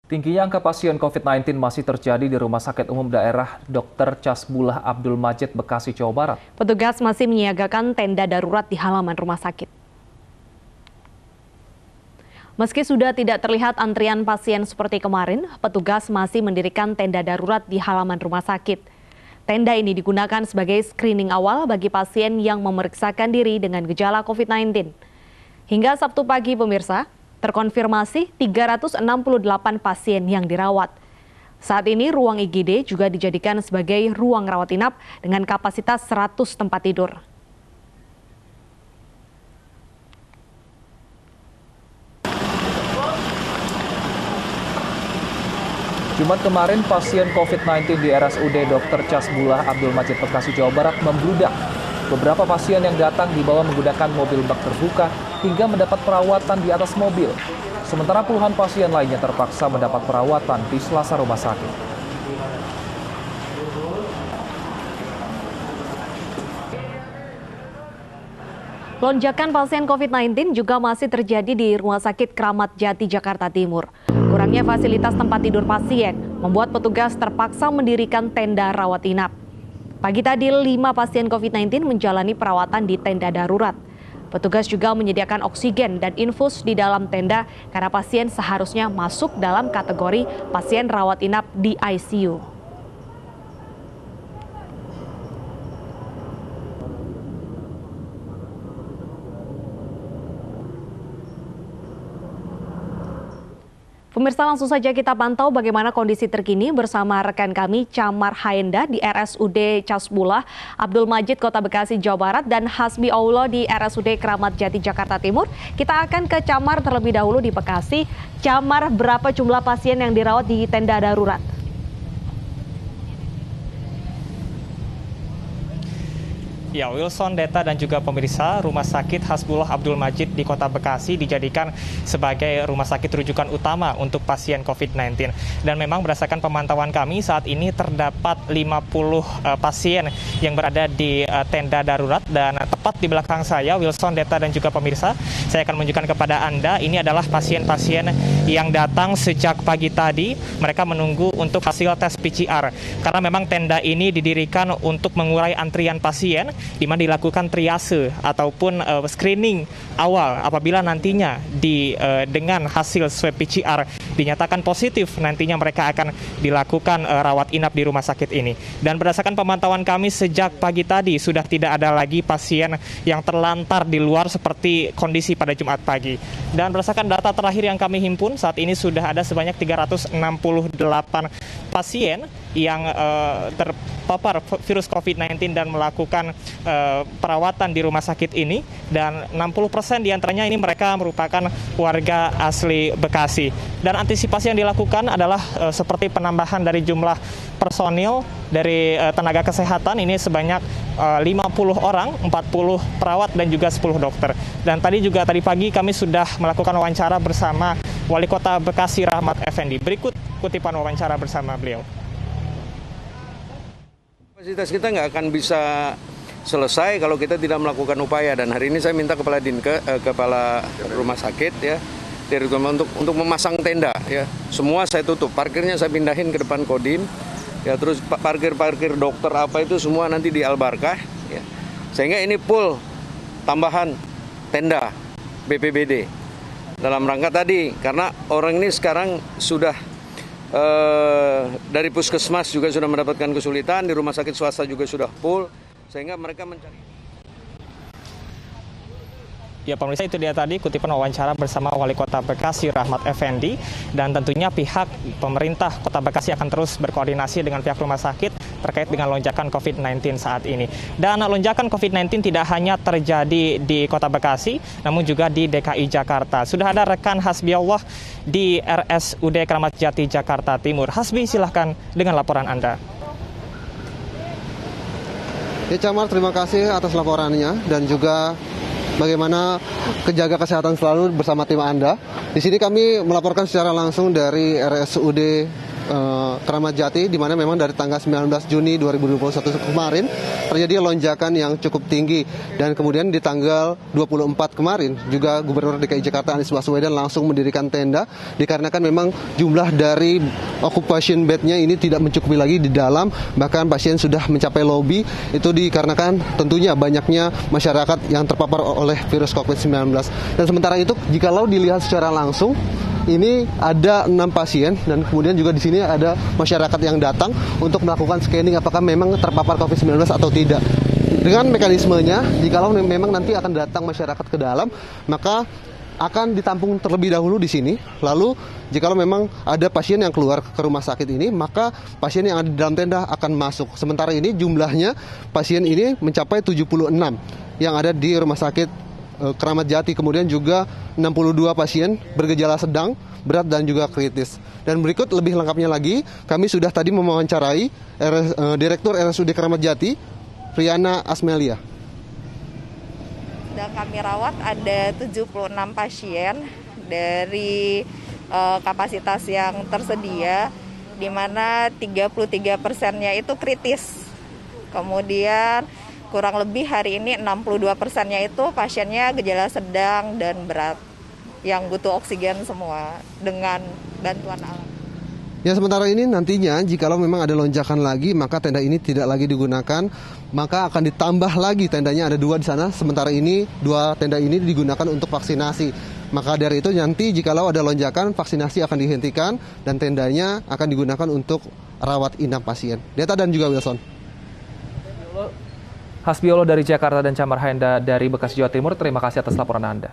Tingginya angka pasien COVID-19 masih terjadi di Rumah Sakit Umum Daerah Dr. Casbullah Abdul Majid, Bekasi, Jawa Barat. Petugas masih menyiagakan tenda darurat di halaman rumah sakit. Meski sudah tidak terlihat antrian pasien seperti kemarin, petugas masih mendirikan tenda darurat di halaman rumah sakit. Tenda ini digunakan sebagai screening awal bagi pasien yang memeriksakan diri dengan gejala COVID-19. Hingga Sabtu pagi, pemirsa, terkonfirmasi 368 pasien yang dirawat. Saat ini ruang IGD juga dijadikan sebagai ruang rawat inap dengan kapasitas 100 tempat tidur. Jumat kemarin, pasien COVID-19 di RSUD Dr. Casbullah Abdul Majid, Bekasi, Jawa Barat membludak. Beberapa pasien yang datang dibawa menggunakan mobil bak terbuka hingga mendapat perawatan di atas mobil. Sementara puluhan pasien lainnya terpaksa mendapat perawatan di selasar rumah sakit. Lonjakan pasien COVID-19 juga masih terjadi di Rumah Sakit Kramat Jati, Jakarta Timur. Kurangnya fasilitas tempat tidur pasien membuat petugas terpaksa mendirikan tenda rawat inap. Pagi tadi, 5 pasien COVID-19 menjalani perawatan di tenda darurat. Petugas juga menyediakan oksigen dan infus di dalam tenda karena pasien seharusnya masuk dalam kategori pasien rawat inap di ICU. Pemirsa, langsung saja kita pantau bagaimana kondisi terkini bersama rekan kami Camar Haenda di RSUD Casbullah Abdul Majid, Kota Bekasi, Jawa Barat, dan Hasbi Aulo di RSUD Kramat Jati, Jakarta Timur. Kita akan ke Camar terlebih dahulu di Bekasi. Camar, berapa jumlah pasien yang dirawat di tenda darurat? Ya, Wilson, Deta, dan juga pemirsa, Rumah Sakit Hasbullah Abdul Majid di Kota Bekasi dijadikan sebagai rumah sakit rujukan utama untuk pasien COVID-19. Dan memang berdasarkan pemantauan kami, saat ini terdapat 50 pasien yang berada di tenda darurat. Dan tepat di belakang saya, Wilson, Deta, dan juga pemirsa, saya akan menunjukkan kepada Anda, ini adalah pasien-pasien yang datang sejak pagi tadi. Mereka menunggu untuk hasil tes PCR. Karena memang tenda ini didirikan untuk mengurai antrian pasien, di mana dilakukan triase ataupun screening awal apabila nantinya dengan hasil swab PCR dinyatakan positif, nantinya mereka akan dilakukan rawat inap di rumah sakit ini. Dan berdasarkan pemantauan kami sejak pagi tadi sudah tidak ada lagi pasien yang terlantar di luar seperti kondisi pada Jumat pagi. Dan berdasarkan data terakhir yang kami himpun, saat ini sudah ada sebanyak 368 pasien yang terpapar virus COVID-19 dan melakukan perawatan di rumah sakit ini, dan 60% diantaranya ini mereka merupakan warga asli Bekasi. Dan antisipasi yang dilakukan adalah seperti penambahan dari jumlah personil dari tenaga kesehatan ini sebanyak 50 orang, 40 perawat dan juga 10 dokter. Dan tadi pagi kami sudah melakukan wawancara bersama Wali Kota Bekasi Rahmat Effendi. Berikut kutipan wawancara bersama beliau. Kapasitas kita nggak akan bisa selesai kalau kita tidak melakukan upaya, dan hari ini saya minta kepala rumah sakit ya untuk memasang tenda ya. Semua saya tutup, parkirnya saya pindahin ke depan Kodim ya, terus parkir dokter apa itu semua nanti di Al Barkah ya. Sehingga ini full tambahan tenda BPBD dalam rangka tadi, karena orang ini sekarang sudah dari puskesmas juga sudah mendapatkan kesulitan, di rumah sakit swasta juga sudah full, sehingga mereka mencari. Ya, pemirsa, itu dia tadi kutipan wawancara bersama Wali Kota Bekasi Rahmat Effendi, dan tentunya pihak pemerintah Kota Bekasi akan terus berkoordinasi dengan pihak rumah sakit terkait dengan lonjakan COVID-19 saat ini. Dan lonjakan COVID-19 tidak hanya terjadi di Kota Bekasi, namun juga di DKI Jakarta. Sudah ada rekan Hasbi Allah di RSUD Kramat Jati, Jakarta Timur. Hasbi, silahkan dengan laporan Anda. Ya, Camar, terima kasih atas laporannya dan juga bagaimana kejaga kesehatan selalu bersama tim Anda. Di sini kami melaporkan secara langsung dari RSUD Keramat Jati, di mana memang dari tanggal 19 Juni 2021 kemarin terjadi lonjakan yang cukup tinggi, dan kemudian di tanggal 24 kemarin juga Gubernur DKI Jakarta Anies Baswedan langsung mendirikan tenda dikarenakan memang jumlah dari occupation bed-nya ini tidak mencukupi lagi di dalam, bahkan pasien sudah mencapai lobi. Itu dikarenakan tentunya banyaknya masyarakat yang terpapar oleh virus COVID-19. Dan sementara itu jikalau dilihat secara langsung, ini ada 6 pasien, dan kemudian juga di sini ada masyarakat yang datang untuk melakukan scanning apakah memang terpapar COVID-19 atau tidak. Dengan mekanismenya, jikalau memang nanti akan datang masyarakat ke dalam, maka akan ditampung terlebih dahulu di sini. Lalu jikalau memang ada pasien yang keluar ke rumah sakit ini, maka pasien yang ada di dalam tenda akan masuk. Sementara ini jumlahnya pasien ini mencapai 76 yang ada di rumah sakit Keramat Jati, kemudian juga 62 pasien bergejala sedang, berat, dan juga kritis. Dan berikut lebih lengkapnya lagi, kami sudah tadi mewawancarai Direktur RSUD Keramat Jati, Riana Asmelia. Sedang kami rawat ada 76 pasien dari kapasitas yang tersedia, di mana 33%-nya itu kritis. Kemudian kurang lebih hari ini 62%-nya itu pasiennya gejala sedang dan berat yang butuh oksigen semua dengan bantuan alat. Ya, sementara ini nantinya jikalau memang ada lonjakan lagi, maka tenda ini tidak lagi digunakan, maka akan ditambah lagi tendanya, ada 2 di sana. Sementara ini 2 tenda ini digunakan untuk vaksinasi. Maka dari itu nanti jikalau ada lonjakan, vaksinasi akan dihentikan dan tendanya akan digunakan untuk rawat inap pasien. Deta dan juga Wilson. Hasbiolo dari Jakarta dan Camar Haenda dari Bekasi, Jawa Timur, terima kasih atas laporan Anda.